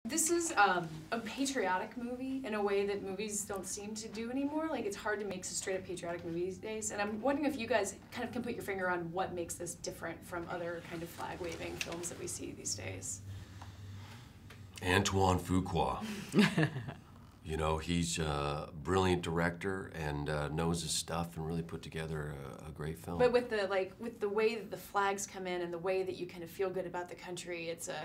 This is a patriotic movie in a way that movies don't seem to do anymore. Like, it's hard to make straight up patriotic movies these days. And I'm wondering if you guys kind of can put your finger on what makes this different from other kind of flag-waving films that we see these days. Antoine Fuqua. You know, he's a brilliant director and knows his stuff and really put together a great film. But with the way that the flags come in and the way that you kind of feel good about the country, it's a,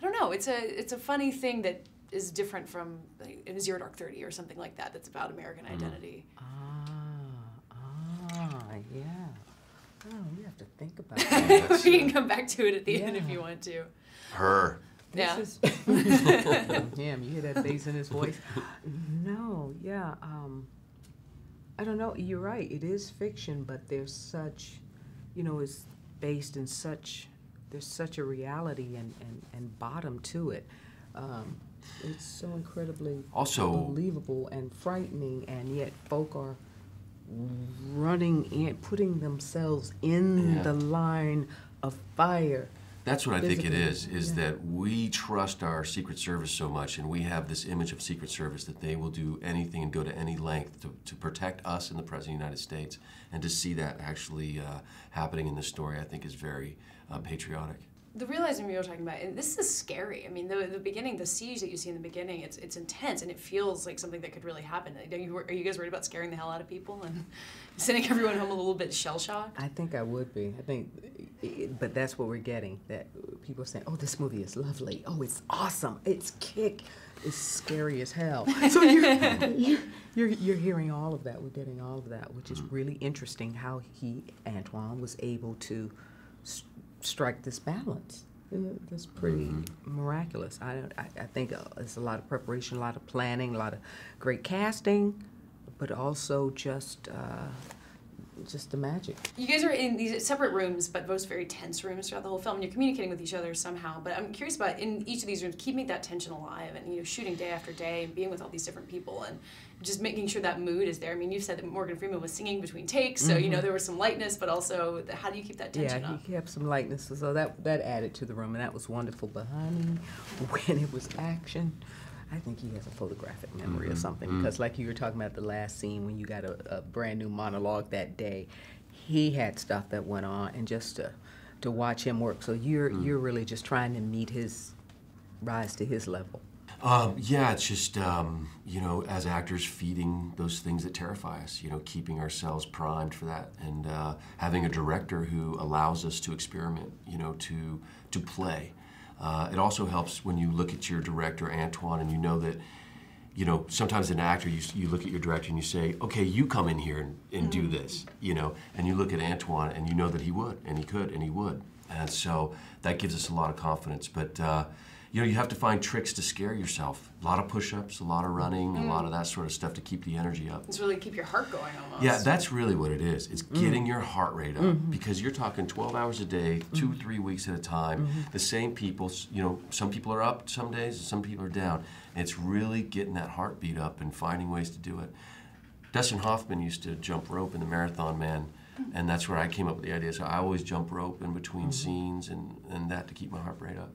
I don't know, it's a funny thing that is different from like, Zero Dark 30 or something like that. That's about American identity. Yeah. Oh, you have to think about that. We can come back to it at the end if you want to. Her. Yeah. Him, you hear that bass in his voice? No, yeah. I don't know. You're right. It is fiction, but there's such, you know, it's based in such. There's such a reality and bottom to it. It's so incredibly believable and frightening, and yet folk are running in, putting themselves in the line of fire. That's what I think it is that we trust our Secret Service so much, and we have this image of Secret Service that they will do anything and go to any length to protect us and the President of the United States. And to see that actually happening in this story, I think is very patriotic. The realism you were talking about, and this is scary. I mean, the beginning, the siege that you see in the beginning, it's intense, and it feels like something that could really happen. Are you guys worried about scaring the hell out of people and sending everyone home a little bit shell-shocked? I think I would be. I think, but that's what we're getting. That people are saying, "Oh, this movie is lovely. Oh, it's awesome. It's kick. It's scary as hell." So you're hearing all of that. We're getting all of that, which is really interesting. How Antoine was able to strike this balance. That's pretty miraculous. I think it's a lot of preparation, a lot of planning, a lot of great casting, but also just the magic. You guys are in these separate rooms, but both very tense rooms throughout the whole film, and you're communicating with each other somehow. But I'm curious about, in each of these rooms, keeping that tension alive and, you know, shooting day after day and being with all these different people and just making sure that mood is there. I mean, you've said that Morgan Freeman was singing between takes, so, you know, there was some lightness, but also, how do you keep that tension up? Yeah, he kept some lightness, so that added to the room, and that was wonderful. But honey, when it was action, I think he has a photographic memory or something, because like you were talking about the last scene when you got a brand new monologue that day, he had stuff that went on, and just to watch him work. So you're really just trying to rise to his level. Yeah, it's just, you know, as actors, feeding those things that terrify us, you know, keeping ourselves primed for that, and having a director who allows us to experiment, you know, to play. It also helps when you look at your director, Antoine, and you know that, you know, sometimes as an actor, you look at your director and you say, okay, you come in here and do this, you know, and you look at Antoine and you know that he would, and he could, and he would. And so that gives us a lot of confidence. But, you know, you have to find tricks to scare yourself. A lot of push-ups, a lot of running, a lot of that sort of stuff to keep the energy up. It's really keep your heart going almost. Yeah, that's really what it is. It's getting your heart rate up, because you're talking 12 hours a day, 2-3 weeks at a time, the same people, you know, some people are up some days and some people are down. And it's really getting that heartbeat up and finding ways to do it. Dustin Hoffman used to jump rope in the Marathon Man, and that's where I came up with the idea. So I always jump rope in between scenes and that to keep my heart rate up.